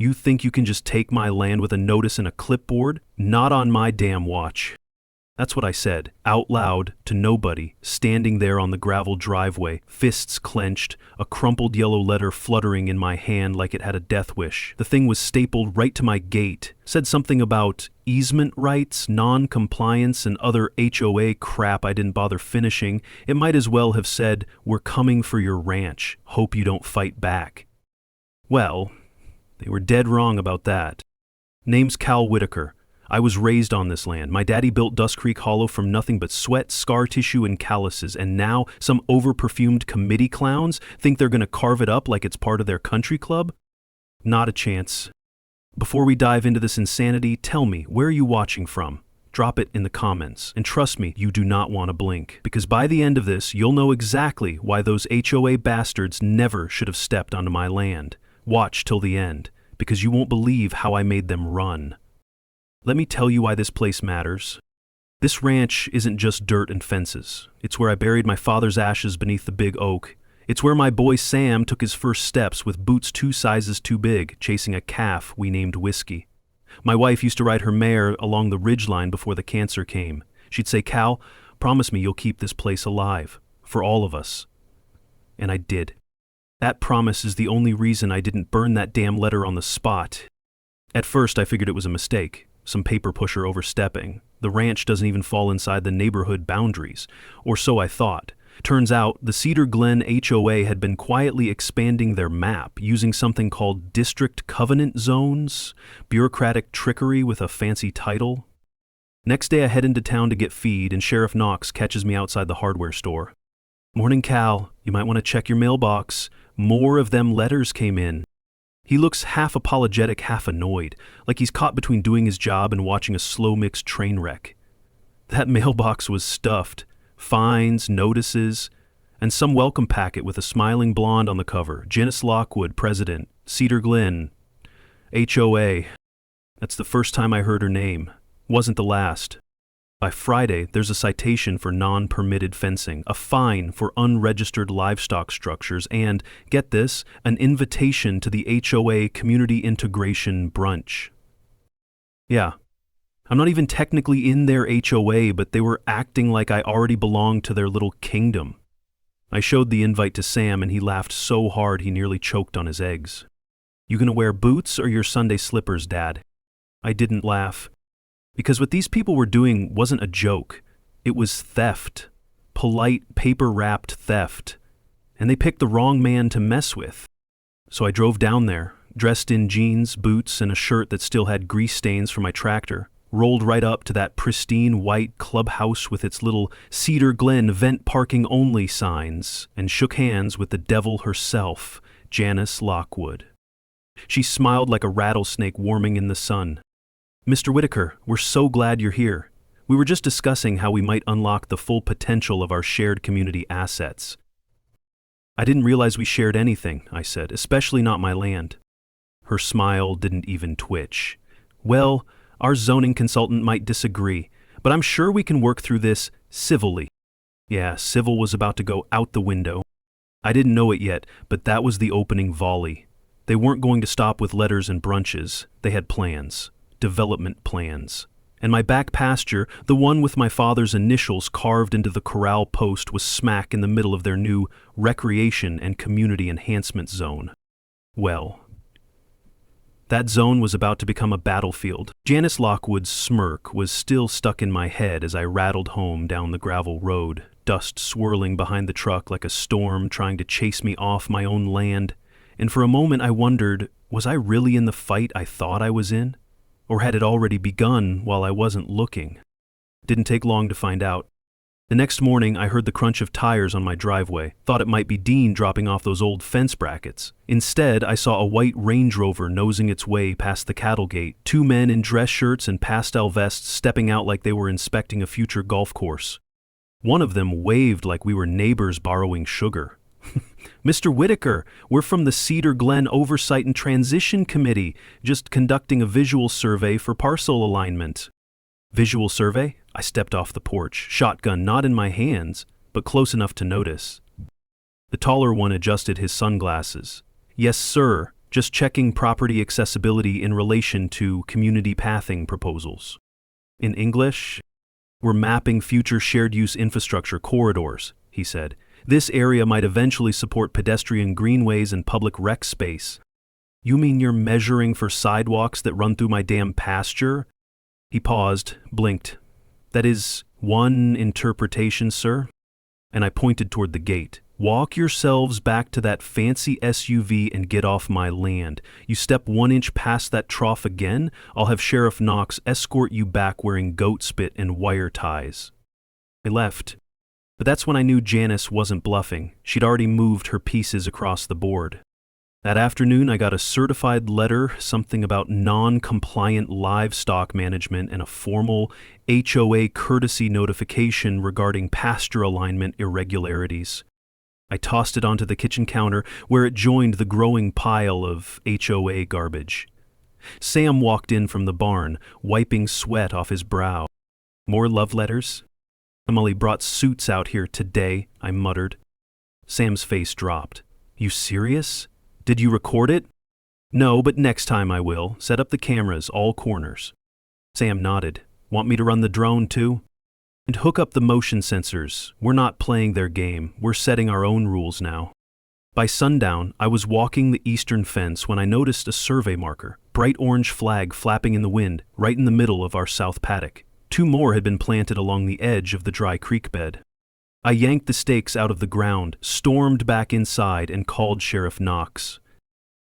You think you can just take my land with a notice and a clipboard? Not on my damn watch. That's what I said, out loud, to nobody, standing there on the gravel driveway, fists clenched, a crumpled yellow letter fluttering in my hand like it had a death wish. The thing was stapled right to my gate, said something about easement rights, non-compliance, and other HOA crap I didn't bother finishing. It might as well have said, "We're coming for your ranch. Hope you don't fight back." Well, they were dead wrong about that. Name's Cal Whitaker. I was raised on this land. My daddy built Dust Creek Hollow from nothing but sweat, scar tissue, and calluses, and now some over-perfumed committee clowns think they're gonna carve it up like it's part of their country club? Not a chance. Before we dive into this insanity, tell me, where are you watching from? Drop it in the comments, and trust me, you do not want to blink, because by the end of this, you'll know exactly why those HOA bastards never should have stepped onto my land. Watch till the end, because you won't believe how I made them run. Let me tell you why this place matters. This ranch isn't just dirt and fences. It's where I buried my father's ashes beneath the big oak. It's where my boy Sam took his first steps with boots 2 sizes too big, chasing a calf we named Whiskey. My wife used to ride her mare along the ridgeline before the cancer came. She'd say, "Cal, promise me you'll keep this place alive, for all of us." And I did. That promise is the only reason I didn't burn that damn letter on the spot. At first I figured it was a mistake. Some paper pusher overstepping. The ranch doesn't even fall inside the neighborhood boundaries, or so I thought. Turns out, the Cedar Glen HOA had been quietly expanding their map, using something called District Covenant Zones, bureaucratic trickery with a fancy title. Next day I head into town to get feed, and Sheriff Knox catches me outside the hardware store. "Morning, Cal. You might want to check your mailbox. More of them letters came in." He looks half apologetic, half annoyed, like he's caught between doing his job and watching a slow-mix train wreck. That mailbox was stuffed. Fines, notices, and some welcome packet with a smiling blonde on the cover. Janice Lockwood, President, Cedar Glen, HOA. That's the first time I heard her name. Wasn't the last. By Friday, there's a citation for non-permitted fencing, a fine for unregistered livestock structures, and, get this, an invitation to the HOA Community Integration Brunch. Yeah, I'm not even technically in their HOA, but they were acting like I already belonged to their little kingdom. I showed the invite to Sam, and he laughed so hard he nearly choked on his eggs. "You gonna wear boots or your Sunday slippers, Dad?" I didn't laugh. Because what these people were doing wasn't a joke. It was theft. Polite, paper-wrapped theft. And they picked the wrong man to mess with. So I drove down there, dressed in jeans, boots, and a shirt that still had grease stains from my tractor, rolled right up to that pristine white clubhouse with its little Cedar Glen vent parking only signs, and shook hands with the devil herself, Janice Lockwood. She smiled like a rattlesnake warming in the sun. "Mr. Whitaker, we're so glad you're here. We were just discussing how we might unlock the full potential of our shared community assets." "I didn't realize we shared anything," I said, "especially not my land." Her smile didn't even twitch. "Well, our zoning consultant might disagree, but I'm sure we can work through this civilly." Yeah, civil was about to go out the window. I didn't know it yet, but that was the opening volley. They weren't going to stop with letters and brunches. They had plans. Development plans. And my back pasture, the one with my father's initials carved into the corral post, was smack in the middle of their new recreation and community enhancement zone. Well, that zone was about to become a battlefield. Janice Lockwood's smirk was still stuck in my head as I rattled home down the gravel road, dust swirling behind the truck like a storm trying to chase me off my own land. And for a moment I wondered, was I really in the fight I thought I was in? Or had it already begun while I wasn't looking? Didn't take long to find out. The next morning, I heard the crunch of tires on my driveway, thought it might be Dean dropping off those old fence brackets. Instead, I saw a white Range Rover nosing its way past the cattle gate, 2 men in dress shirts and pastel vests stepping out like they were inspecting a future golf course. One of them waved like we were neighbors borrowing sugar. "Mr. Whitaker, we're from the Cedar Glen Oversight and Transition Committee, just conducting a visual survey for parcel alignment." "Visual survey?" I stepped off the porch, shotgun not in my hands, but close enough to notice. The taller one adjusted his sunglasses. "Yes, sir. Just checking property accessibility in relation to community pathing proposals. In English, we're mapping future shared-use infrastructure corridors, he said. This area might eventually support pedestrian greenways and public rec space. You mean you're measuring for sidewalks that run through my damn pasture? He paused, blinked. That is one interpretation, sir. And I pointed toward the gate. Walk yourselves back to that fancy SUV and get off my land. You step 1 inch past that trough again, I'll have Sheriff Knox escort you back wearing goat spit and wire ties. I left. But that's when I knew Janice wasn't bluffing. She'd already moved her pieces across the board. That afternoon, I got a certified letter, something about non-compliant livestock management, and a formal HOA courtesy notification regarding pasture alignment irregularities. I tossed it onto the kitchen counter, where it joined the growing pile of HOA garbage. Sam walked in from the barn, wiping sweat off his brow. More love letters? Emily brought suits out here today, I muttered. Sam's face dropped. You serious? Did you record it? No, but next time I will. Set up the cameras, all corners. Sam nodded. Want me to run the drone too? And hook up the motion sensors. We're not playing their game. We're setting our own rules now. By sundown, I was walking the eastern fence when I noticed a survey marker, bright orange flag flapping in the wind, right in the middle of our south paddock. 2 more had been planted along the edge of the dry creek bed. I yanked the stakes out of the ground, stormed back inside, and called Sheriff Knox.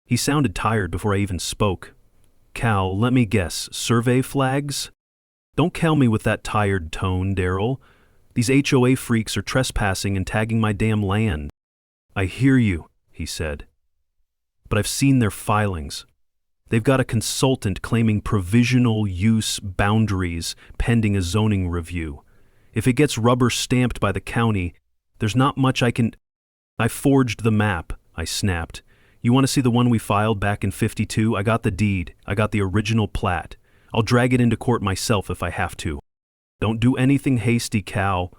He sounded tired before I even spoke. Cal, let me guess, survey flags? Don't kill me with that tired tone, Daryl. These HOA freaks are trespassing and tagging my damn land. I hear you, he said. But I've seen their filings. They've got a consultant claiming provisional use boundaries pending a zoning review. If it gets rubber stamped by the county, there's not much I can... I forged the map, I snapped. You want to see the one we filed back in '52? I got the deed. I got the original plat. I'll drag it into court myself if I have to. Don't do anything hasty, Cal.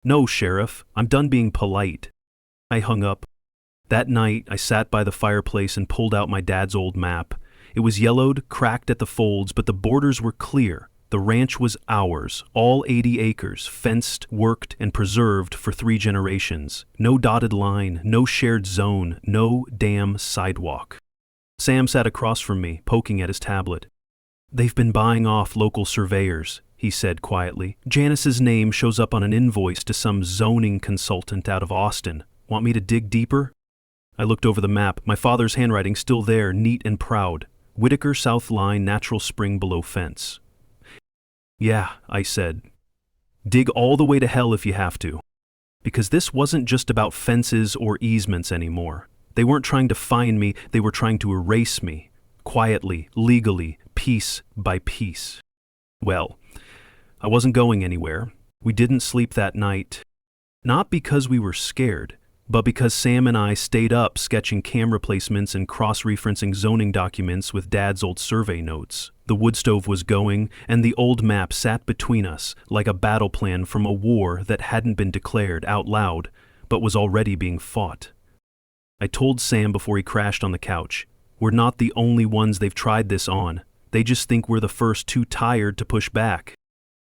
No, Sheriff. I'm done being polite. I hung up. That night, I sat by the fireplace and pulled out my dad's old map. It was yellowed, cracked at the folds, but the borders were clear. The ranch was ours, all 80 acres, fenced, worked, and preserved for 3 generations. No dotted line, no shared zone, no damn sidewalk. Sam sat across from me, poking at his tablet. They've been buying off local surveyors, he said quietly. Janice's name shows up on an invoice to some zoning consultant out of Austin. Want me to dig deeper? I looked over the map, my father's handwriting still there, neat and proud. Whitaker South Line, natural spring below fence. Yeah, I said. Dig all the way to hell if you have to. Because this wasn't just about fences or easements anymore. They weren't trying to find me, they were trying to erase me. Quietly, legally, piece by piece. Well, I wasn't going anywhere. We didn't sleep that night. Not because we were scared, but because Sam and I stayed up sketching camera placements and cross-referencing zoning documents with Dad's old survey notes. The wood stove was going, and the old map sat between us like a battle plan from a war that hadn't been declared out loud, but was already being fought. I told Sam before he crashed on the couch, we're not the only ones they've tried this on. They just think we're the first too tired to push back.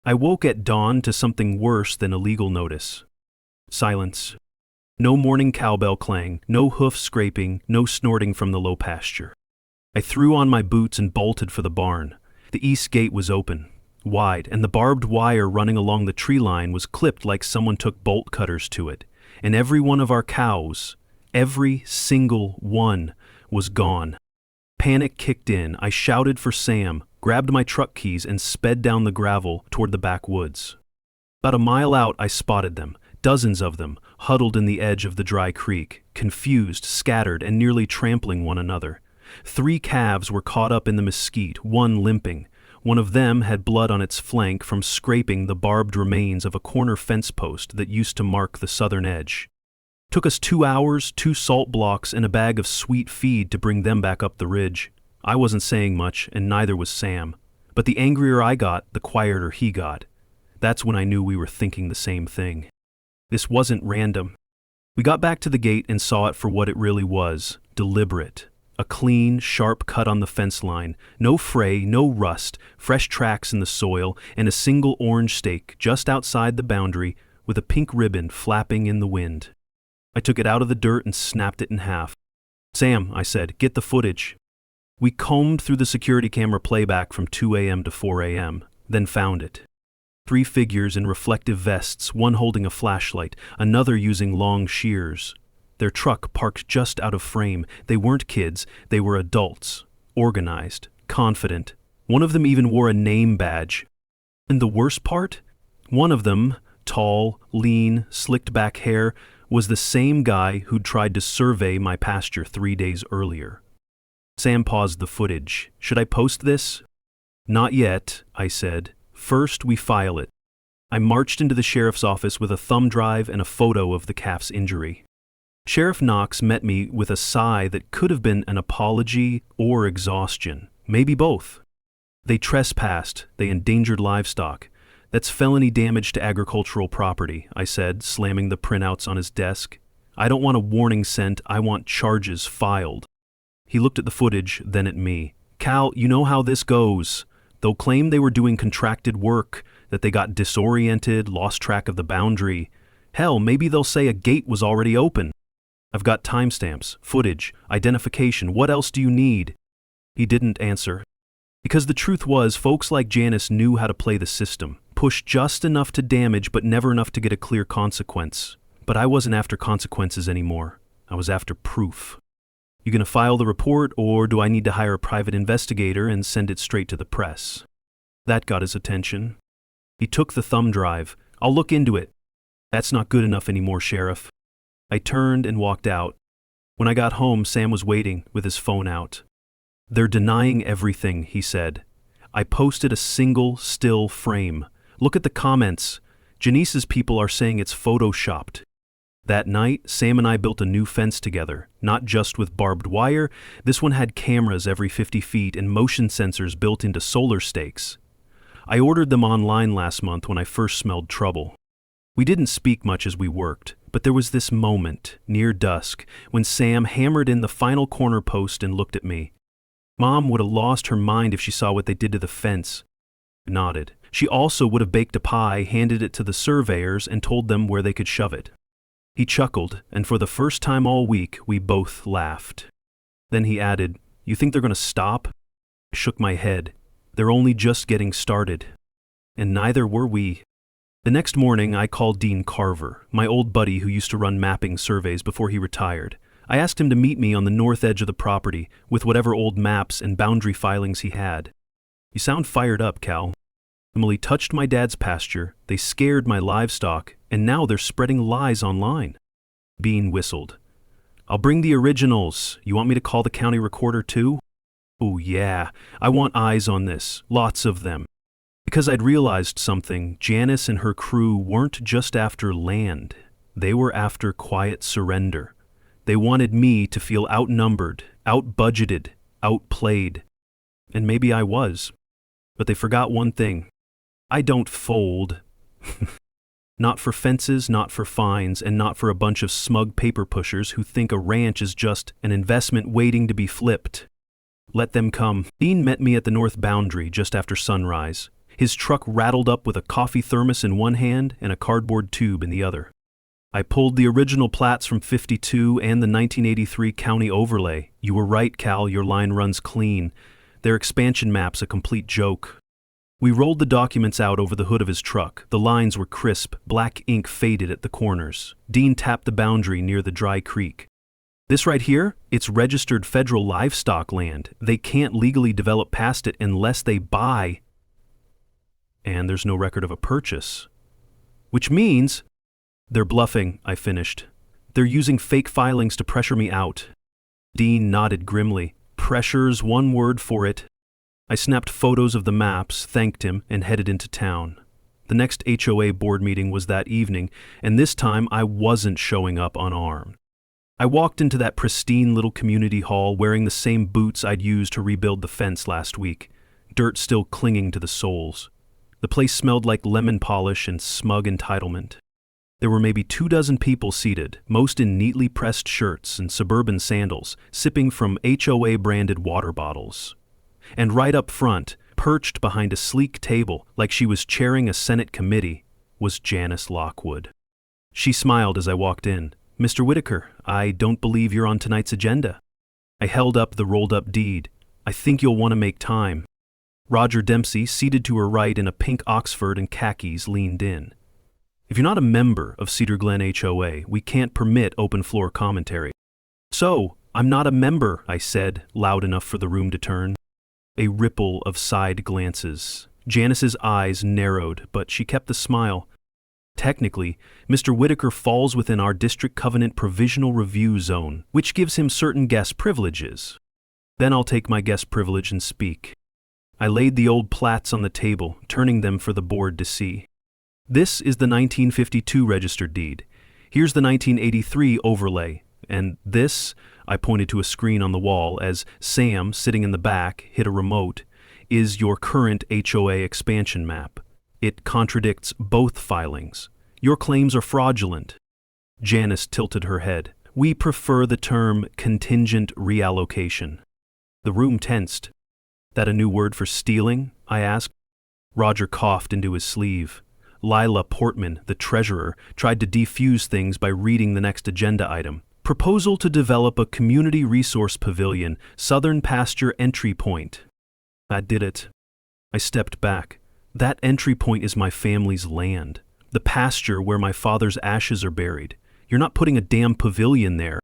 I woke at dawn to something worse than a legal notice. Silence. No morning cowbell clang, no hoof scraping, no snorting from the low pasture. I threw on my boots and bolted for the barn. The east gate was open, wide, and the barbed wire running along the tree line was clipped like someone took bolt cutters to it. And every one of our cows, every single one, was gone. Panic kicked in. I shouted for Sam, grabbed my truck keys, and sped down the gravel toward the backwoods. About a mile out, I spotted them. Dozens of them, huddled in the edge of the dry creek, confused, scattered, and nearly trampling one another. 3 calves were caught up in the mesquite, one limping. One of them had blood on its flank from scraping the barbed remains of a corner fence post that used to mark the southern edge. Took us 2 hours, 2 salt blocks, and a bag of sweet feed to bring them back up the ridge. I wasn't saying much, and neither was Sam. But the angrier I got, the quieter he got. That's when I knew we were thinking the same thing. This wasn't random. We got back to the gate and saw it for what it really was, deliberate. A clean, sharp cut on the fence line. No fray, no rust, fresh tracks in the soil, and a single orange stake just outside the boundary with a pink ribbon flapping in the wind. I took it out of the dirt and snapped it in half. "Sam," I said, "get the footage." We combed through the security camera playback from 2 a.m. to 4 a.m., then found it. 3 figures in reflective vests, one holding a flashlight, another using long shears. Their truck parked just out of frame. They weren't kids, they were adults. Organized, confident. One of them even wore a name badge. And the worst part? One of them, tall, lean, slicked back hair, was the same guy who'd tried to survey my pasture 3 days earlier. Sam paused the footage. "Should I post this?" "Not yet," I said. "First, we file it." I marched into the sheriff's office with a thumb drive and a photo of the calf's injury. Sheriff Knox met me with a sigh that could have been an apology or exhaustion, maybe both. "They trespassed, they endangered livestock. That's felony damage to agricultural property," I said, slamming the printouts on his desk. "I don't want a warning sent, I want charges filed." He looked at the footage, then at me. "Cal, you know how this goes. They'll claim they were doing contracted work, that they got disoriented, lost track of the boundary. Hell, maybe they'll say a gate was already open. I've got timestamps, footage, identification. What else do you need?" He didn't answer. Because the truth was, folks like Janice knew how to play the system. Push just enough to damage, but never enough to get a clear consequence. But I wasn't after consequences anymore. I was after proof. "You gonna file the report, or do I need to hire a private investigator and send it straight to the press?" That got his attention. He took the thumb drive. "I'll look into it." "That's not good enough anymore, Sheriff." I turned and walked out. When I got home, Sam was waiting with his phone out. "They're denying everything," he said. I posted a single still frame. "Look at the comments. Janice's people are saying it's photoshopped." That night, Sam and I built a new fence together, not just with barbed wire. This one had cameras every 50 feet and motion sensors built into solar stakes. I ordered them online last month when I first smelled trouble. We didn't speak much as we worked, but there was this moment, near dusk, when Sam hammered in the final corner post and looked at me. Mom would have lost her mind if she saw what they did to the fence. I nodded. She also would have baked a pie, handed it to the surveyors, and told them where they could shove it. He chuckled, and for the first time all week, we both laughed. Then he added, "You think they're going to stop?" I shook my head. "They're only just getting started." And neither were we. The next morning, I called Dean Carver, my old buddy who used to run mapping surveys before he retired. I asked him to meet me on the north edge of the property with whatever old maps and boundary filings he had. "You sound fired up, Cal. Emily touched my dad's pasture, they scared my livestock, and now they're spreading lies online." Bean whistled. "I'll bring the originals. You want me to call the county recorder too?" "Oh yeah, I want eyes on this, lots of them." Because I'd realized something, Janice and her crew weren't just after land. They were after quiet surrender. They wanted me to feel outnumbered, outbudgeted, outplayed. And maybe I was. But they forgot one thing. I don't fold. Not for fences, not for fines, and not for a bunch of smug paper pushers who think a ranch is just an investment waiting to be flipped. Let them come. Dean met me at the north boundary just after sunrise. His truck rattled up with a coffee thermos in one hand and a cardboard tube in the other. I pulled the original plats from '52 and the 1983 county overlay. "You were right, Cal, your line runs clean. Their expansion map's a complete joke." We rolled the documents out over the hood of his truck. The lines were crisp, black ink faded at the corners. Dean tapped the boundary near the dry creek. "This right here, it's registered federal livestock land. They can't legally develop past it unless they buy. And there's no record of a purchase. Which means..." "They're bluffing," I finished. "They're using fake filings to pressure me out." Dean nodded grimly. "Pressure's one word for it." I snapped photos of the maps, thanked him, and headed into town. The next HOA board meeting was that evening, and this time I wasn't showing up unarmed. I walked into that pristine little community hall wearing the same boots I'd used to rebuild the fence last week, dirt still clinging to the soles. The place smelled like lemon polish and smug entitlement. There were maybe 24 people seated, most in neatly pressed shirts and suburban sandals, sipping from HOA-branded water bottles. And right up front, perched behind a sleek table like she was chairing a Senate committee, was Janice Lockwood. She smiled as I walked in. "Mr. Whitaker, I don't believe you're on tonight's agenda." I held up the rolled-up deed. "I think you'll want to make time." Roger Dempsey, seated to her right in a pink Oxford and khakis, leaned in. "If you're not a member of Cedar Glen HOA, we can't permit open-floor commentary." "So, I'm not a member," I said, loud enough for the room to turn. A ripple of side glances. Janice's eyes narrowed, but she kept the smile. "Technically, Mr. Whitaker falls within our District Covenant Provisional Review Zone, which gives him certain guest privileges. Then I'll take my guest privilege and speak." I laid the old plats on the table, turning them for the board to see. "This is the 1952 registered deed. Here's the 1983 overlay. And this," I pointed to a screen on the wall as Sam, sitting in the back, hit a remote, "is your current HOA expansion map. It contradicts both filings. Your claims are fraudulent." Janice tilted her head. "We prefer the term contingent reallocation." The room tensed. "That a new word for stealing?" I asked. Roger coughed into his sleeve. Lila Portman, the treasurer, tried to defuse things by reading the next agenda item. "Proposal to develop a community resource pavilion, Southern Pasture Entry Point." That did it. I stepped back. "That entry point is my family's land. The pasture where my father's ashes are buried. You're not putting a damn pavilion there."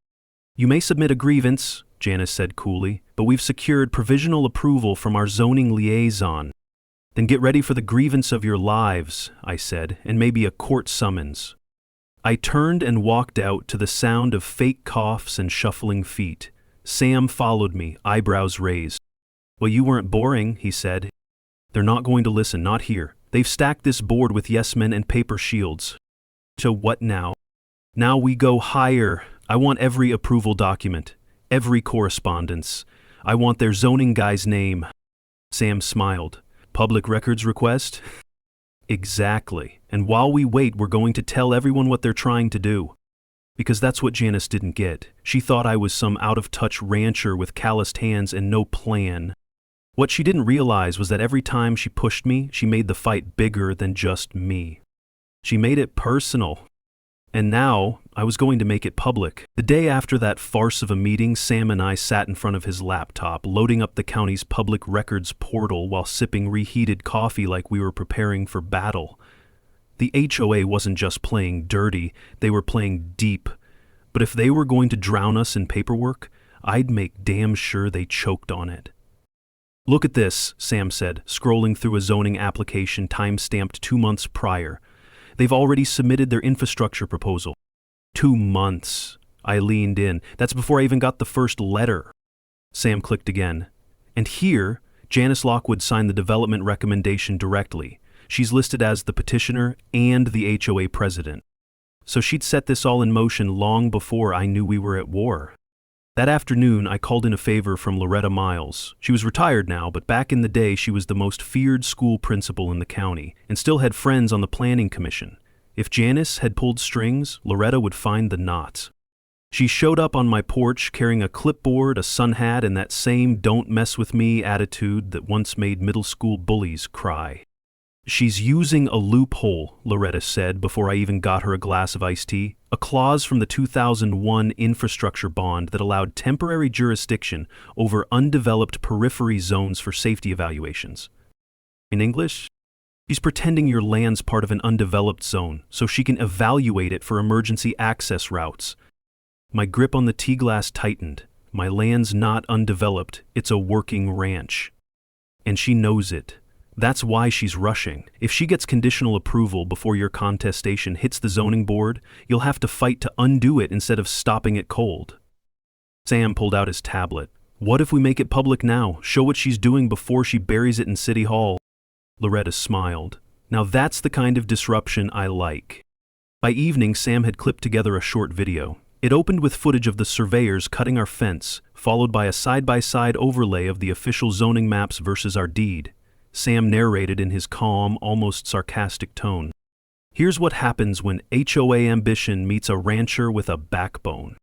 "You may submit a grievance," Janice said coolly, "but we've secured provisional approval from our zoning liaison." "Then get ready for the grievance of your lives," I said, "and maybe a court summons." I turned and walked out to the sound of fake coughs and shuffling feet. Sam followed me, eyebrows raised. "Well, you weren't boring," he said. "They're not going to listen, not here. They've stacked this board with yes-men and paper shields." "So what now?" "Now we go higher. I want every approval document, every correspondence. I want their zoning guy's name." Sam smiled. "Public records request?" "Exactly. And while we wait, we're going to tell everyone what they're trying to do." Because that's what Janice didn't get. She thought I was some out-of-touch rancher with calloused hands and no plan. What she didn't realize was that every time she pushed me, she made the fight bigger than just me. She made it personal. And now, I was going to make it public. The day after that farce of a meeting, Sam and I sat in front of his laptop, loading up the county's public records portal while sipping reheated coffee like we were preparing for battle. The HOA wasn't just playing dirty, they were playing deep. But if they were going to drown us in paperwork, I'd make damn sure they choked on it. "Look at this," Sam said, scrolling through a zoning application time-stamped 2 months prior. "They've already submitted their infrastructure proposal." 2 months. I leaned in. "That's before I even got the first letter." Sam clicked again. "And here, Janice Lockwood signed the development recommendation directly. She's listed as the petitioner and the HOA president. So she'd set this all in motion long before I knew we were at war." That afternoon, I called in a favor from Loretta Miles. She was retired now, but back in the day, she was the most feared school principal in the county and still had friends on the planning commission. If Janice had pulled strings, Loretta would find the knots. She showed up on my porch carrying a clipboard, a sun hat, and that same "don't mess with me" attitude that once made middle school bullies cry. "She's using a loophole," Loretta said before I even got her a glass of iced tea. "A clause from the 2001 infrastructure bond that allowed temporary jurisdiction over undeveloped periphery zones for safety evaluations. In English, she's pretending your land's part of an undeveloped zone so she can evaluate it for emergency access routes." My grip on the tea glass tightened. My land's not undeveloped, it's a working ranch. And she knows it. That's why she's rushing. If she gets conditional approval before your contestation hits the zoning board, you'll have to fight to undo it instead of stopping it cold. Sam pulled out his tablet. "What if we make it public now? Show what she's doing before she buries it in City Hall." Loretta smiled. "Now that's the kind of disruption I like." By evening, Sam had clipped together a short video. It opened with footage of the surveyors cutting our fence, followed by a side-by-side overlay of the official zoning maps versus our deed. Sam narrated in his calm, almost sarcastic tone. Here's what happens when HOA ambition meets a rancher with a backbone.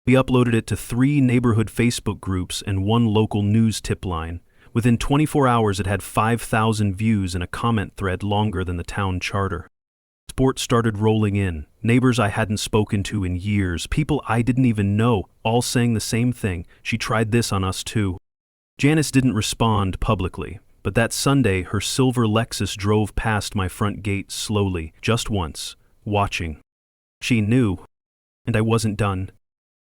We uploaded it to 3 neighborhood Facebook groups and 1 local news tip line. Within 24 hours, it had 5,000 views and a comment thread longer than the town charter. Sport started rolling in. Neighbors I hadn't spoken to in years, people I didn't even know, all saying the same thing. She tried this on us too. Janice didn't respond publicly, but that Sunday her silver Lexus drove past my front gate slowly, just once, watching. She knew, and I wasn't done.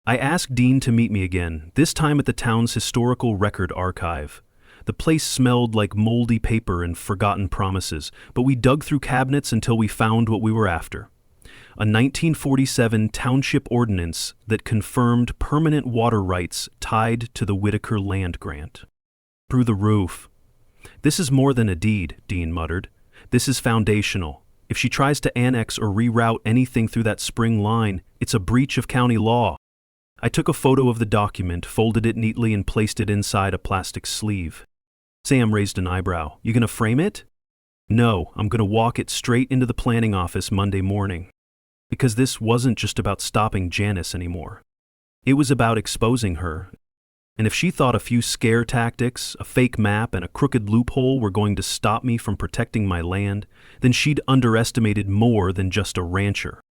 I asked Dean to meet me again, this time at the town's historical record archive. The place smelled like moldy paper and forgotten promises, but we dug through cabinets until we found what we were after. A 1947 township ordinance that confirmed permanent water rights tied to the Whitaker land grant. Through the roof. "This is more than a deed," Dean muttered. "This is foundational. If she tries to annex or reroute anything through that spring line, it's a breach of county law." I took a photo of the document, folded it neatly, and placed it inside a plastic sleeve. Sam raised an eyebrow. "You gonna frame it?" "No, I'm gonna walk it straight into the planning office Monday morning." Because this wasn't just about stopping Janice anymore. It was about exposing her. And if she thought a few scare tactics, a fake map, and a crooked loophole were going to stop me from protecting my land, then she'd underestimated more than just a rancher.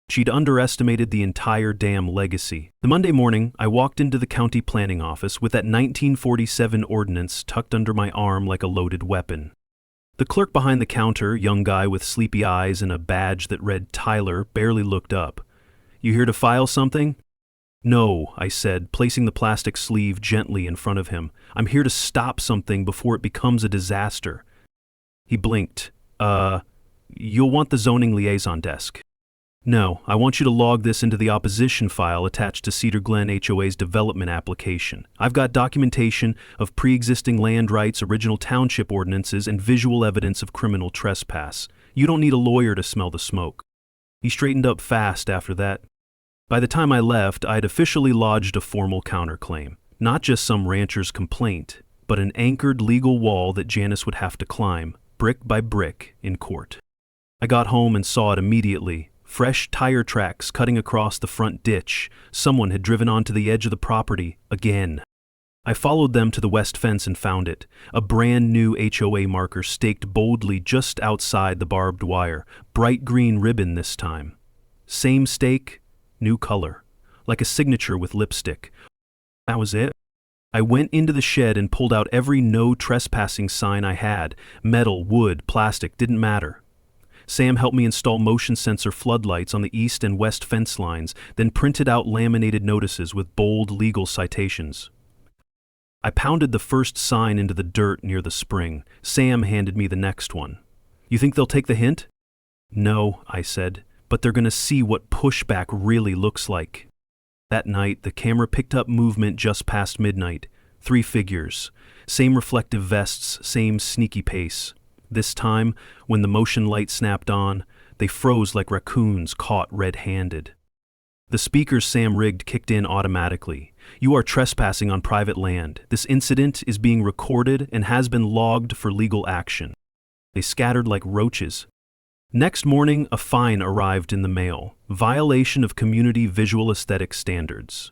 She'd underestimated the entire damn legacy. The Monday morning, I walked into the county planning office with that 1947 ordinance tucked under my arm like a loaded weapon. The clerk behind the counter, young guy with sleepy eyes and a badge that read Tyler, barely looked up. "You here to file something?" "No," I said, placing the plastic sleeve gently in front of him. "I'm here to stop something before it becomes a disaster." He blinked. You'll want the zoning liaison desk." "No, I want you to log this into the opposition file attached to Cedar Glen HOA's development application. I've got documentation of pre-existing land rights, original township ordinances, and visual evidence of criminal trespass. You don't need a lawyer to smell the smoke." He straightened up fast after that. By the time I left, I'd officially lodged a formal counterclaim. Not just some rancher's complaint, but an anchored legal wall that Janice would have to climb, brick by brick, in court. I got home and saw it immediately. Fresh tire tracks cutting across the front ditch. Someone had driven onto the edge of the property again. I followed them to the west fence and found it. A brand new HOA marker staked boldly just outside the barbed wire. Bright green ribbon this time. Same stake, new color. Like a signature with lipstick. That was it. I went into the shed and pulled out every no trespassing sign I had. Metal, wood, plastic, didn't matter. Sam helped me install motion sensor floodlights on the east and west fence lines, then printed out laminated notices with bold legal citations. I pounded the first sign into the dirt near the spring. Sam handed me the next one. "You think they'll take the hint?" "No," I said, "but they're going to see what pushback really looks like." That night, the camera picked up movement just past midnight. 3 figures. Same reflective vests, same sneaky pace. This time, when the motion light snapped on, they froze like raccoons caught red-handed. The speakers Sam rigged kicked in automatically. "You are trespassing on private land. This incident is being recorded and has been logged for legal action." They scattered like roaches. Next morning, a fine arrived in the mail. Violation of community visual aesthetic standards.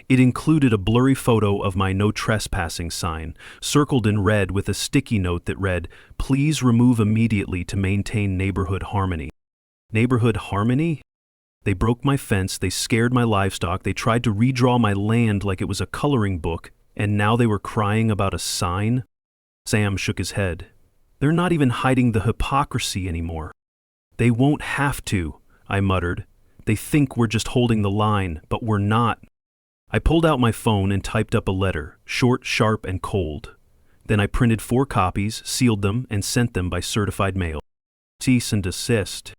It included a blurry photo of my no trespassing sign, circled in red with a sticky note that read, "Please remove immediately to maintain neighborhood harmony." Neighborhood harmony? They broke my fence, they scared my livestock, they tried to redraw my land like it was a coloring book, and now they were crying about a sign? Sam shook his head. "They're not even hiding the hypocrisy anymore." "They won't have to," I muttered. "They think we're just holding the line, but we're not." I pulled out my phone and typed up a letter, short, sharp, and cold. Then I printed 4 copies, sealed them, and sent them by certified mail. Cease and desist.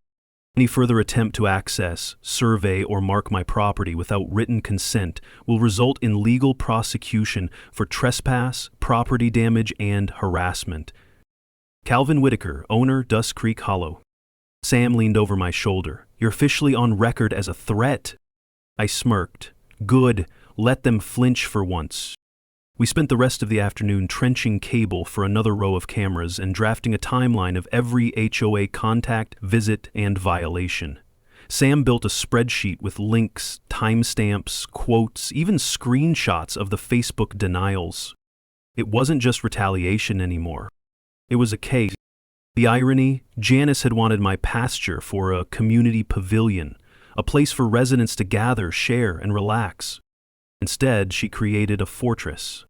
Any further attempt to access, survey, or mark my property without written consent will result in legal prosecution for trespass, property damage, and harassment. Calvin Whitaker, owner, Dust Creek Hollow. Sam leaned over my shoulder. "You're officially on record as a threat." I smirked. "Good. Let them flinch for once." We spent the rest of the afternoon trenching cable for another row of cameras and drafting a timeline of every HOA contact, visit, and violation. Sam built a spreadsheet with links, timestamps, quotes, even screenshots of the Facebook denials. It wasn't just retaliation anymore. It was a case. The irony, Janice had wanted my pasture for a community pavilion, a place for residents to gather, share, and relax. Instead, she created a fortress.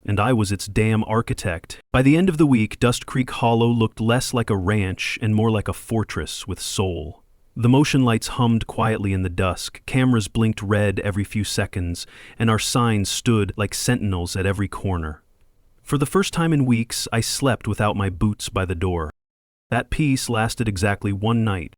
And I was its damn architect. By the end of the week, Dust Creek Hollow looked less like a ranch and more like a fortress with soul. The motion lights hummed quietly in the dusk, cameras blinked red every few seconds, and our signs stood like sentinels at every corner. For the first time in weeks, I slept without my boots by the door. That peace lasted exactly one night.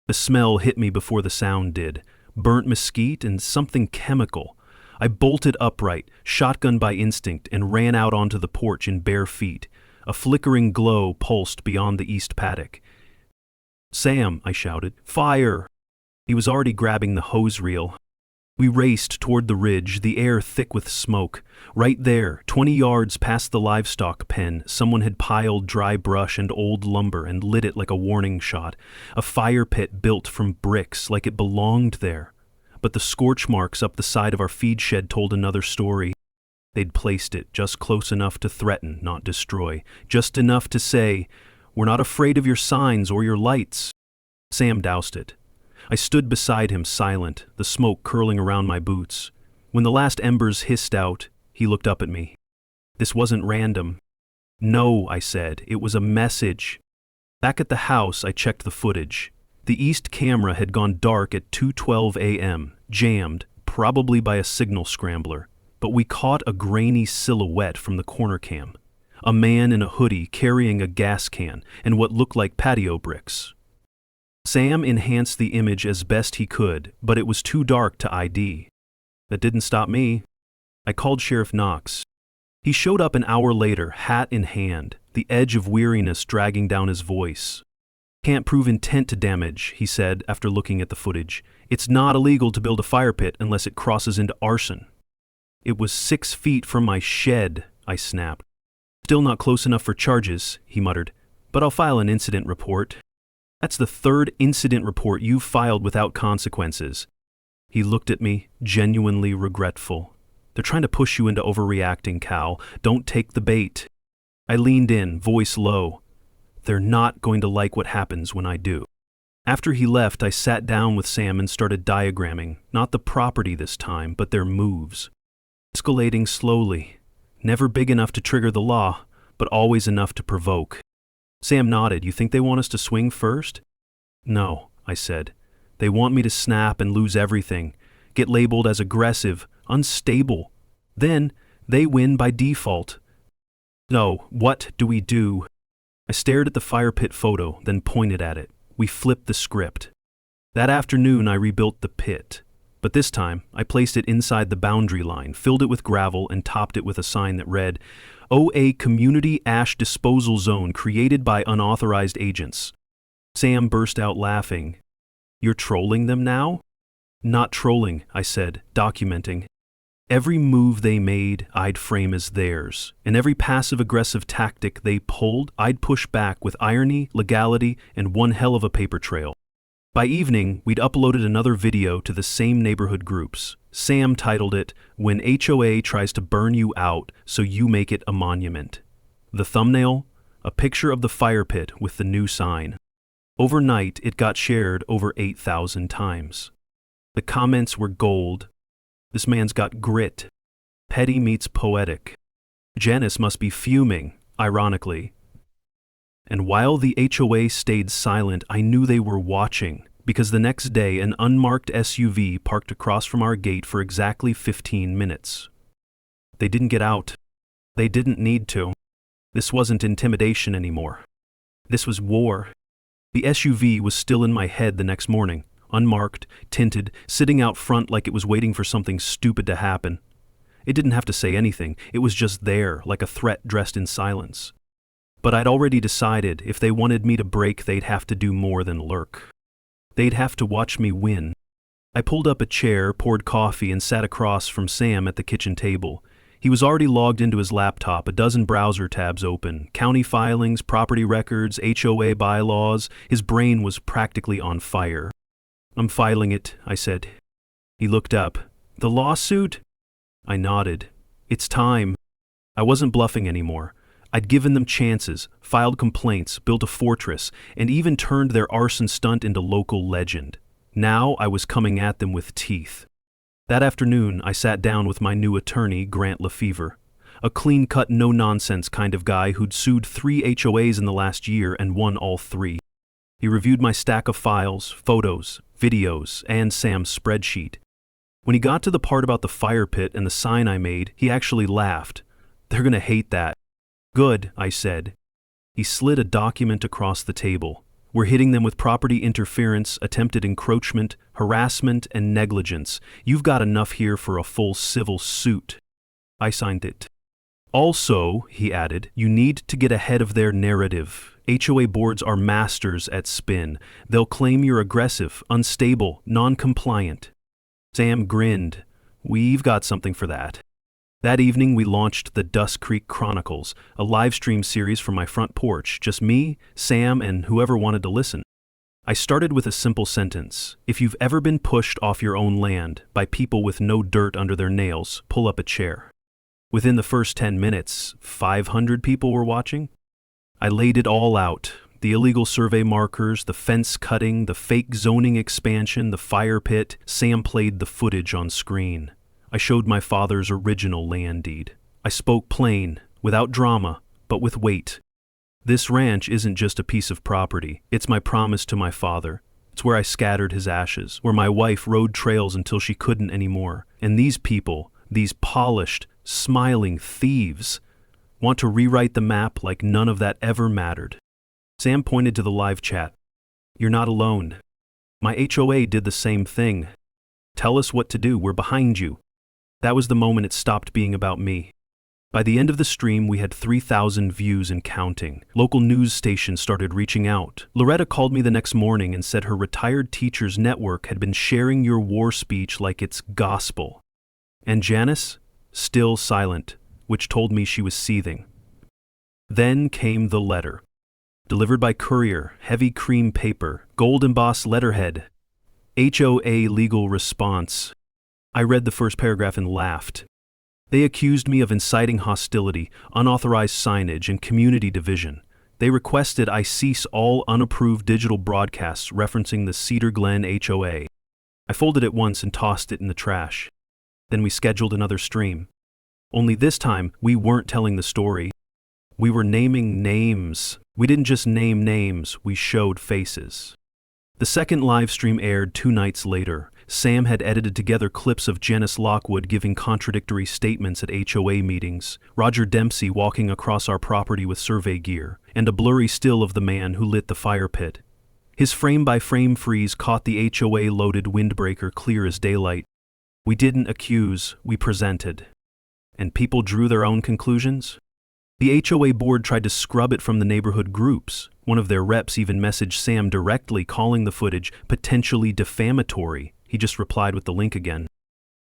The smell hit me before the sound did. Burnt mesquite and something chemical. I bolted upright, shotgun by instinct, and ran out onto the porch in bare feet. A flickering glow pulsed beyond the east paddock. "Sam," I shouted, "fire!" He was already grabbing the hose reel. We raced toward the ridge, the air thick with smoke. Right there, 20 yards past the livestock pen, someone had piled dry brush and old lumber and lit it like a warning shot. A fire pit built from bricks, like it belonged there. But the scorch marks up the side of our feed shed told another story. They'd placed it just close enough to threaten, not destroy. Just enough to say, "We're not afraid of your signs or your lights." Sam doused it. I stood beside him silent, the smoke curling around my boots. When the last embers hissed out, he looked up at me. "This wasn't random." "No," I said, "it was a message." Back at the house, I checked the footage. The east camera had gone dark at 2:12 a.m., jammed, probably by a signal scrambler, but we caught a grainy silhouette from the corner cam. A man in a hoodie carrying a gas can and what looked like patio bricks. Sam enhanced the image as best he could, but it was too dark to ID. That didn't stop me. I called Sheriff Knox. He showed up an hour later, hat in hand, the edge of weariness dragging down his voice. "Can't prove intent to damage," he said after looking at the footage. "It's not illegal to build a fire pit unless it crosses into arson." "It was 6 feet from my shed," I snapped. "Still not close enough for charges," he muttered, "but I'll file an incident report." "That's the 3rd incident report you've filed without consequences." He looked at me, genuinely regretful. "They're trying to push you into overreacting, Cal. Don't take the bait." I leaned in, voice low. "They're not going to like what happens when I do." After he left, I sat down with Sam and started diagramming, not the property this time, but their moves. Escalating slowly. Never big enough to trigger the law, but always enough to provoke. Sam nodded. "You think they want us to swing first?" "No," I said. "They want me to snap and lose everything, get labeled as aggressive, unstable. Then, they win by default." "No, what do we do?" I stared at the fire pit photo, then pointed at it. We flipped the script. That afternoon, I rebuilt the pit. But this time, I placed it inside the boundary line, filled it with gravel, and topped it with a sign that read, "OA Community Ash Disposal Zone created by unauthorized agents." Sam burst out laughing. "You're trolling them now?" "Not trolling," I said, documenting. Every move they made, I'd frame as theirs, and every passive-aggressive tactic they pulled, I'd push back with irony, legality, and one hell of a paper trail. By evening, we'd uploaded another video to the same neighborhood groups. Sam titled it, "When HOA Tries to Burn You Out, So You Make It a Monument." The thumbnail? A picture of the fire pit with the new sign. Overnight, it got shared over 8,000 times. The comments were gold. "This man's got grit. Petty meets poetic." Janice must be fuming, ironically. And while the HOA stayed silent, I knew they were watching, because the next day an unmarked SUV parked across from our gate for exactly 15 minutes. They didn't get out. They didn't need to. This wasn't intimidation anymore. This was war. The SUV was still in my head the next morning, unmarked, tinted, sitting out front like it was waiting for something stupid to happen. It didn't have to say anything. It was just there, like a threat dressed in silence. But I'd already decided if they wanted me to break, they'd have to do more than lurk. They'd have to watch me win. I pulled up a chair, poured coffee, and sat across from Sam at the kitchen table. He was already logged into his laptop, a dozen browser tabs open, county filings, property records, HOA bylaws. His brain was practically on fire. "I'm filing it," I said. He looked up. "The lawsuit?" I nodded. "It's time." I wasn't bluffing anymore. I'd given them chances, filed complaints, built a fortress, and even turned their arson stunt into local legend. Now I was coming at them with teeth. That afternoon, I sat down with my new attorney, Grant Lefevre, a clean-cut, no-nonsense kind of guy who'd sued 3 HOAs in the last year and won all 3. He reviewed my stack of files, photos, videos, and Sam's spreadsheet. When he got to the part about the fire pit and the sign I made, he actually laughed. "They're gonna hate that." "Good," I said. He slid a document across the table. "We're hitting them with property interference, attempted encroachment, harassment, and negligence. You've got enough here for a full civil suit." I signed it. "Also," he added, "you need to get ahead of their narrative. HOA boards are masters at spin. They'll claim you're aggressive, unstable, non-compliant." Sam grinned. "We've got something for that." That evening, we launched the Dust Creek Chronicles, a live stream series from my front porch, just me, Sam, and whoever wanted to listen. I started with a simple sentence: if you've ever been pushed off your own land by people with no dirt under their nails, pull up a chair. Within the first 10 minutes, 500 people were watching. I laid it all out: the illegal survey markers, the fence cutting, the fake zoning expansion, the fire pit. Sam played the footage on screen. I showed my father's original land deed. I spoke plain, without drama, but with weight. This ranch isn't just a piece of property. It's my promise to my father. It's where I scattered his ashes, where my wife rode trails until she couldn't anymore. And these people, these polished, smiling thieves, want to rewrite the map like none of that ever mattered. Sam pointed to the live chat. "You're not alone. My HOA did the same thing. Tell us what to do. We're behind you." That was the moment it stopped being about me. By the end of the stream, we had 3,000 views and counting. Local news stations started reaching out. Loretta called me the next morning and said her retired teachers network had been sharing your war speech like it's gospel. And Janice? Still silent, which told me she was seething. Then came the letter. Delivered by courier, heavy cream paper, gold embossed letterhead. HOA legal response. I read the first paragraph and laughed. They accused me of inciting hostility, unauthorized signage, and community division. They requested I cease all unapproved digital broadcasts referencing the Cedar Glen HOA. I folded it once and tossed it in the trash. Then we scheduled another stream. Only this time, we weren't telling the story. We were naming names. We didn't just name names, we showed faces. The second live stream aired 2 nights later. Sam had edited together clips of Janice Lockwood giving contradictory statements at HOA meetings, Roger Dempsey walking across our property with survey gear, and a blurry still of the man who lit the fire pit. His frame-by-frame freeze caught the HOA-loaded windbreaker clear as daylight. We didn't accuse, we presented. And people drew their own conclusions? The HOA board tried to scrub it from the neighborhood groups. One of their reps even messaged Sam directly, calling the footage potentially defamatory. He just replied with the link again.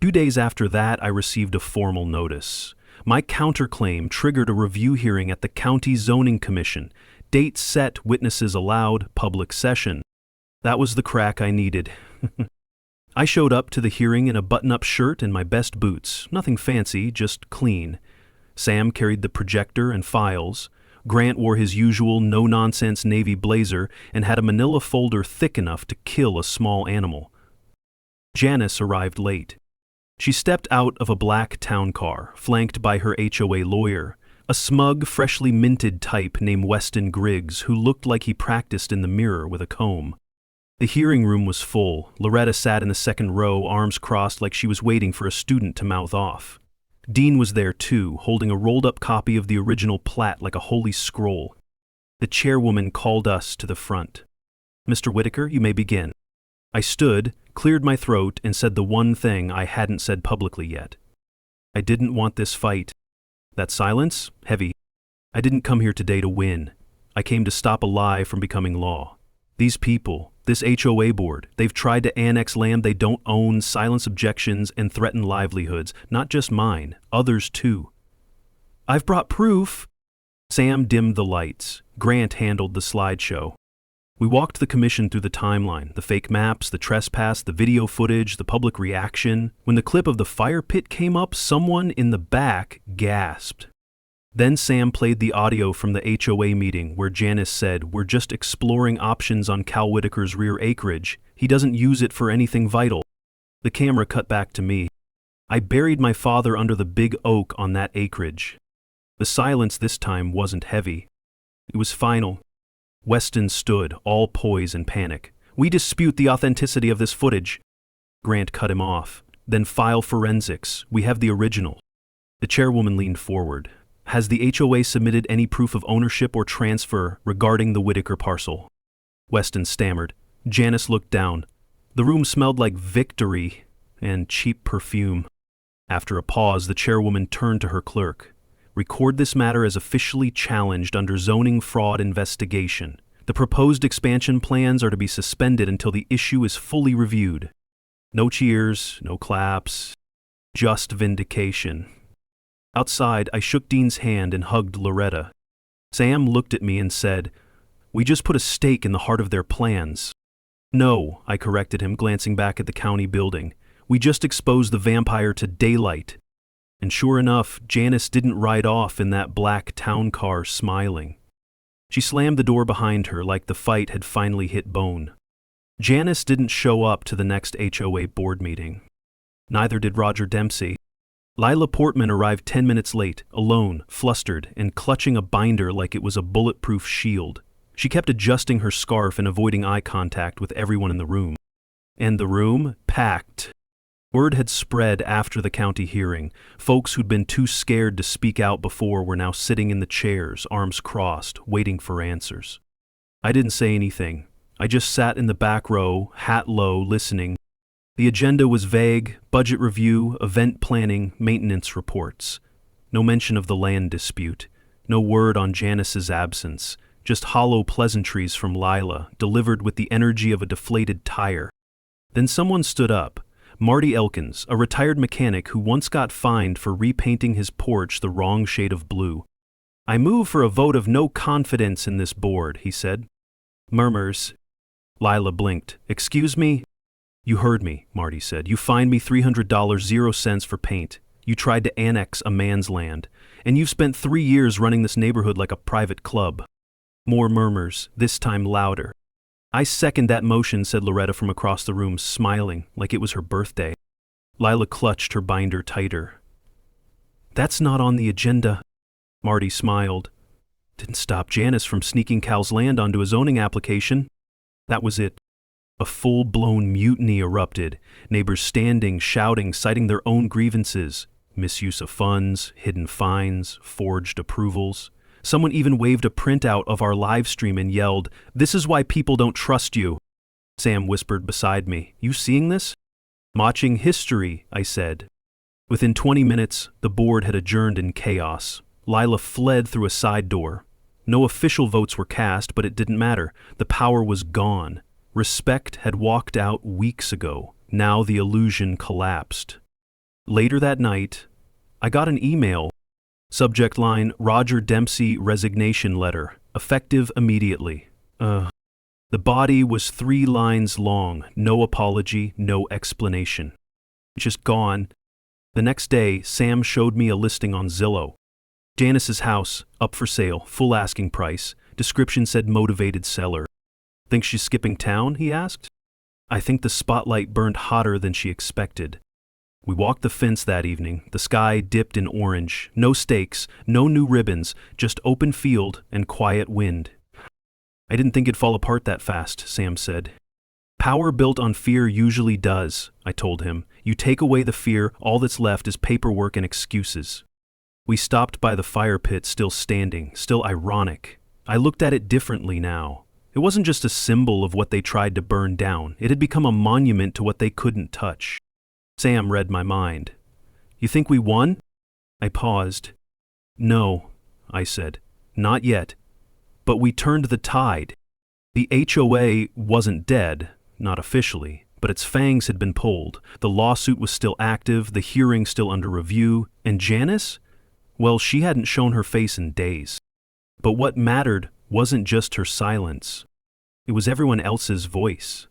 2 days after that, I received a formal notice. My counterclaim triggered a review hearing at the County Zoning Commission. Date set, witnesses allowed, public session. That was the crack I needed. I showed up to the hearing in a button-up shirt and my best boots. Nothing fancy, just clean. Sam carried the projector and files. Grant wore his usual no-nonsense navy blazer and had a manila folder thick enough to kill a small animal. Janice arrived late. She stepped out of a black town car, flanked by her HOA lawyer, a smug, freshly minted type named Weston Griggs, who looked like he practiced in the mirror with a comb. The hearing room was full. Loretta sat in the second row, arms crossed like she was waiting for a student to mouth off. Dean was there too, holding a rolled-up copy of the original plat like a holy scroll. The chairwoman called us to the front. "Mr. Whitaker, you may begin." I stood, cleared my throat, and said the one thing I hadn't said publicly yet. I didn't want this fight. That silence? Heavy. I didn't come here today to win. I came to stop a lie from becoming law. These people, This HOA board, they've tried to annex land they don't own, silence objections, and threaten livelihoods. Not just mine, others too. I've brought proof. Sam dimmed the lights. Grant handled the slideshow. We walked the commission through the timeline, the fake maps, the trespass, the video footage, the public reaction. When the clip of the fire pit came up, someone in the back gasped. Then Sam played the audio from the HOA meeting where Janice said, "We're just exploring options on Cal Whitaker's rear acreage. He doesn't use it for anything vital." The camera cut back to me. I buried my father under the big oak on that acreage. The silence this time wasn't heavy. It was final. Weston stood, all poise and panic. "We dispute the authenticity of this footage." Grant cut him off. "Then file forensics. We have the original." The chairwoman leaned forward. "Has the HOA submitted any proof of ownership or transfer regarding the Whitaker parcel?" Weston stammered. Janice looked down. The room smelled like victory and cheap perfume. After a pause, the chairwoman turned to her clerk. "Record this matter as officially challenged under zoning fraud investigation. The proposed expansion plans are to be suspended until the issue is fully reviewed." No cheers, no claps, just vindication. Outside, I shook Dean's hand and hugged Loretta. Sam looked at me and said, "We just put a stake in the heart of their plans." "No," I corrected him, glancing back at the county building. "We just exposed the vampire to daylight." And sure enough, Janice didn't ride off in that black town car smiling. She slammed the door behind her like the fight had finally hit bone. Janice didn't show up to the next HOA board meeting. Neither did Roger Dempsey. Lila Portman arrived 10 minutes late, alone, flustered, and clutching a binder like it was a bulletproof shield. She kept adjusting her scarf and avoiding eye contact with everyone in the room. And the room? Packed. Word had spread after the county hearing. Folks who'd been too scared to speak out before were now sitting in the chairs, arms crossed, waiting for answers. I didn't say anything. I just sat in the back row, hat low, listening. The agenda was vague: budget review, event planning, maintenance reports. No mention of the land dispute. No word on Janice's absence. Just hollow pleasantries from Lila, delivered with the energy of a deflated tire. Then someone stood up. Marty Elkins, a retired mechanic who once got fined for repainting his porch the wrong shade of blue. "I move for a vote of no confidence in this board," he said. Murmurs. Lila blinked. "Excuse me?" "You heard me," Marty said. "You fined me $300, 0 cents for paint. You tried to annex a man's land. And you've spent 3 years running this neighborhood like a private club." More murmurs, this time louder. "I second that motion," said Loretta from across the room, smiling like it was her birthday. Lila clutched her binder tighter. "That's not on the agenda." Marty smiled. "Didn't stop Janice from sneaking Cal's land onto a zoning application." That was it. A full-blown mutiny erupted, neighbors standing, shouting, citing their own grievances. Misuse of funds, hidden fines, forged approvals. Someone even waved a printout of our live stream and yelled, "This is why people don't trust you." Sam whispered beside me, "You seeing this?" "Watching history," I said. Within 20 minutes, the board had adjourned in chaos. Lila fled through a side door. No official votes were cast, but it didn't matter. The power was gone. Respect had walked out weeks ago. Now the illusion collapsed. Later that night, I got an email. Subject line, "Roger Dempsey resignation letter, effective immediately." The body was 3 lines long, no apology, no explanation. Just gone. The next day, Sam showed me a listing on Zillow. Janice's house, up for sale, full asking price. Description said motivated seller. "Think she's skipping town?" he asked. I think the spotlight burned hotter than she expected. We walked the fence that evening, the sky dipped in orange, no stakes, no new ribbons, just open field and quiet wind. "I didn't think it'd fall apart that fast," Sam said. "Power built on fear usually does," I told him. "You take away the fear, all that's left is paperwork and excuses." We stopped by the fire pit, still standing, still ironic. I looked at it differently now. It wasn't just a symbol of what they tried to burn down. It had become a monument to what they couldn't touch. Sam read my mind. "You think we won?" I paused. "No," I said. "Not yet. But we turned the tide." The HOA wasn't dead, not officially, but its fangs had been pulled. The lawsuit was still active, the hearing still under review, and Janice? Well, she hadn't shown her face in days. But what mattered wasn't just her silence. It was everyone else's voice.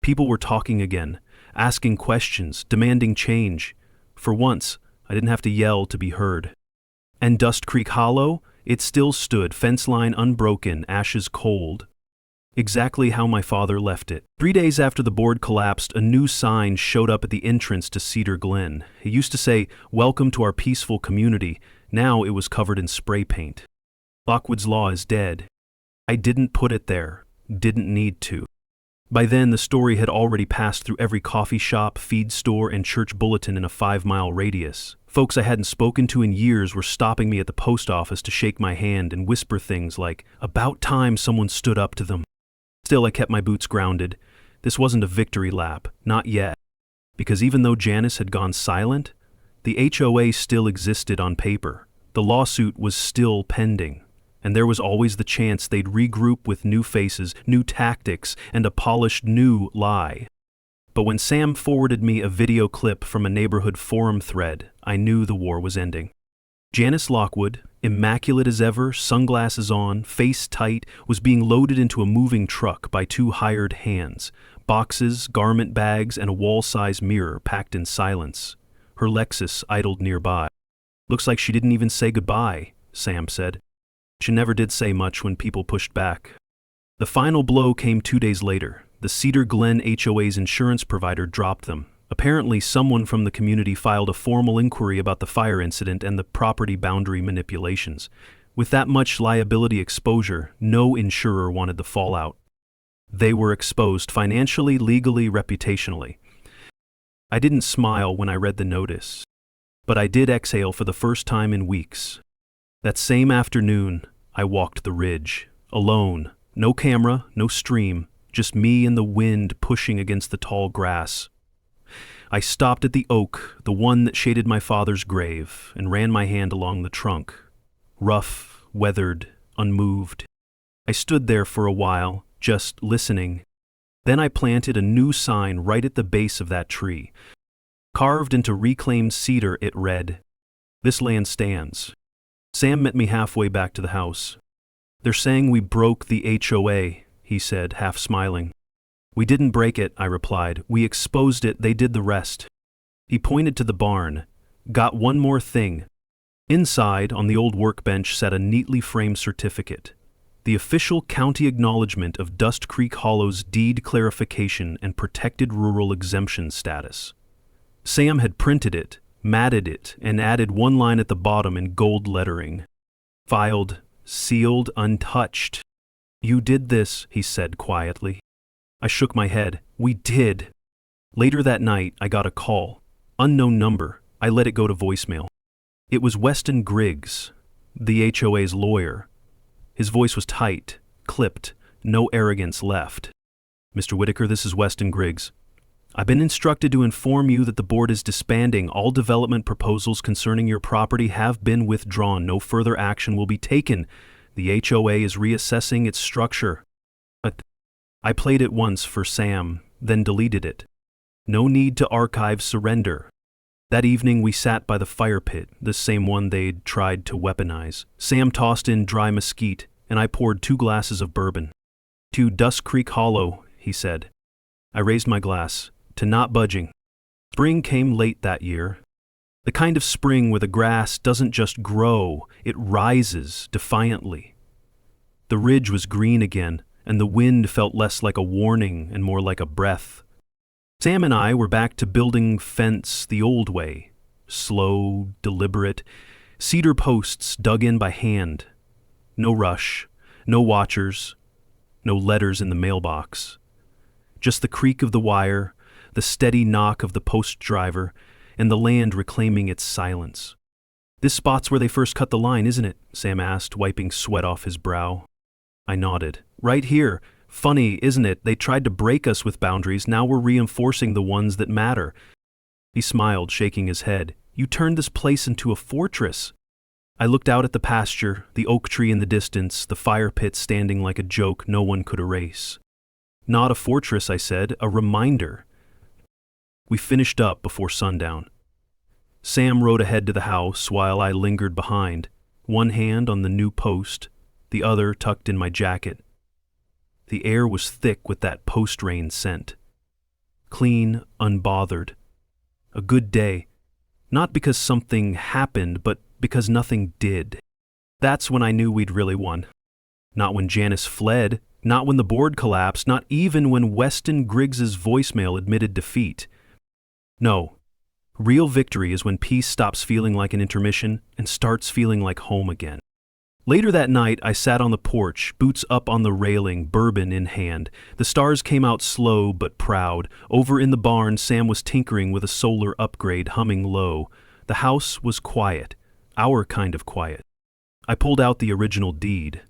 People were talking again, asking questions, demanding change. For once, I didn't have to yell to be heard. And Dust Creek Hollow? It still stood, fence line unbroken, ashes cold. Exactly how my father left it. 3 days after the board collapsed, a new sign showed up at the entrance to Cedar Glen. It used to say, "Welcome to our peaceful community." Now it was covered in spray paint. Lockwood's Law is dead. I didn't put it there. Didn't need to. By then, the story had already passed through every coffee shop, feed store, and church bulletin in a 5-mile radius. Folks I hadn't spoken to in years were stopping me at the post office to shake my hand and whisper things like, "About time someone stood up to them." Still, I kept my boots grounded. This wasn't a victory lap, not yet. Because even though Janice had gone silent, the HOA still existed on paper. The lawsuit was still pending. And there was always the chance they'd regroup with new faces, new tactics, and a polished new lie. But when Sam forwarded me a video clip from a neighborhood forum thread, I knew the war was ending. Janice Lockwood, immaculate as ever, sunglasses on, face tight, was being loaded into a moving truck by 2 hired hands, boxes, garment bags, and a wall-size mirror packed in silence. Her Lexus idled nearby. "Looks like she didn't even say goodbye," Sam said. She never did say much when people pushed back. The final blow came 2 days later. The Cedar Glen HOA's insurance provider dropped them. Apparently, someone from the community filed a formal inquiry about the fire incident and the property boundary manipulations. With that much liability exposure, no insurer wanted the fallout. They were exposed financially, legally, reputationally. I didn't smile when I read the notice, but I did exhale for the first time in weeks. That same afternoon, I walked the ridge, alone. No camera, no stream, just me and the wind pushing against the tall grass. I stopped at the oak, the one that shaded my father's grave, and ran my hand along the trunk. Rough, weathered, unmoved. I stood there for a while, just listening. Then I planted a new sign right at the base of that tree. Carved into reclaimed cedar, it read, "This land stands." Sam met me halfway back to the house. "They're saying we broke the HOA," he said, half smiling. "We didn't break it," I replied. "We exposed it, they did the rest." He pointed to the barn. "Got one more thing." Inside, on the old workbench, sat a neatly framed certificate. The official county acknowledgement of Dust Creek Hollow's deed clarification and protected rural exemption status. Sam had printed it, matted it, and added one line at the bottom in gold lettering. Filed, sealed, untouched. "You did this," he said quietly. I shook my head. "We did." Later that night, I got a call. Unknown number. I let it go to voicemail. It was Weston Griggs, the HOA's lawyer. His voice was tight, clipped, no arrogance left. "Mr. Whitaker, this is Weston Griggs. I've been instructed to inform you that the board is disbanding. All development proposals concerning your property have been withdrawn. No further action will be taken. The HOA is reassessing its structure." I played it once for Sam, then deleted it. No need to archive surrender. That evening we sat by the fire pit, the same one they'd tried to weaponize. Sam tossed in dry mesquite, and I poured 2 glasses of bourbon. "To Dust Creek Hollow," he said. I raised my glass. To not budging. Spring came late that year. The kind of spring where the grass doesn't just grow, it rises defiantly. The ridge was green again, and the wind felt less like a warning and more like a breath. Sam and I were back to building fence the old way. Slow, deliberate, cedar posts dug in by hand. No rush, no watchers, no letters in the mailbox. Just the creak of the wire, the steady knock of the post driver, and the land reclaiming its silence. "This spot's where they first cut the line, isn't it?" Sam asked, wiping sweat off his brow. I nodded. "Right here. Funny, isn't it? They tried to break us with boundaries, now we're reinforcing the ones that matter." He smiled, shaking his head. "You turned this place into a fortress." I looked out at the pasture, the oak tree in the distance, the fire pit standing like a joke no one could erase. Not a fortress, I said, a reminder. We finished up before sundown. Sam rode ahead to the house while I lingered behind, one hand on the new post, the other tucked in my jacket. The air was thick with that post-rain scent. Clean, unbothered. A good day, not because something happened, but because nothing did. That's when I knew we'd really won. Not when Janice fled, not when the board collapsed, not even when Weston Griggs's voicemail admitted defeat. No, real victory is when peace stops feeling like an intermission and starts feeling like home again. Later that night, I sat on the porch, boots up on the railing, bourbon in hand. The stars came out slow but proud. Over in the barn, Sam was tinkering with a solar upgrade, humming low. The house was quiet, our kind of quiet. I pulled out the original deed,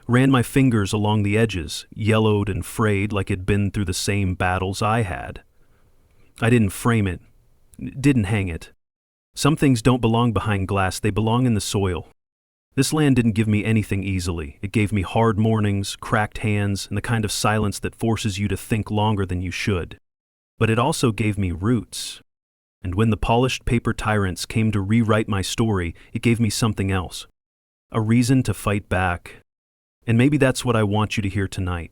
ran my fingers along the edges, yellowed and frayed like it'd been through the same battles I had. I didn't frame it, didn't hang it. Some things don't belong behind glass, they belong in the soil. This land didn't give me anything easily. It gave me hard mornings, cracked hands, and the kind of silence that forces you to think longer than you should. But it also gave me roots. And when the polished paper tyrants came to rewrite my story, it gave me something else. A reason to fight back. And maybe that's what I want you to hear tonight.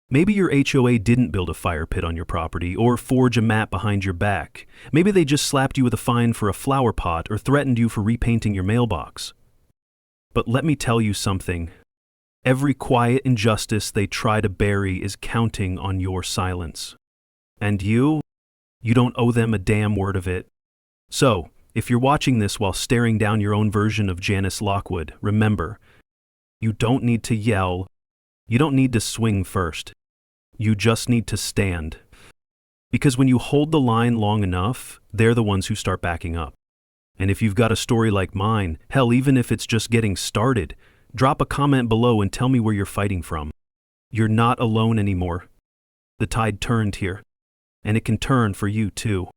Maybe your HOA didn't build a fire pit on your property or forge a map behind your back. Maybe they just slapped you with a fine for a flower pot or threatened you for repainting your mailbox. But let me tell you something. Every quiet injustice they try to bury is counting on your silence. And you don't owe them a damn word of it. So, if you're watching this while staring down your own version of Janice Lockwood, remember, you don't need to yell, you don't need to swing first. You just need to stand. Because when you hold the line long enough, they're the ones who start backing up. And if you've got a story like mine, hell, even if it's just getting started, drop a comment below and tell me where you're fighting from. You're not alone anymore. The tide turned here, and it can turn for you too.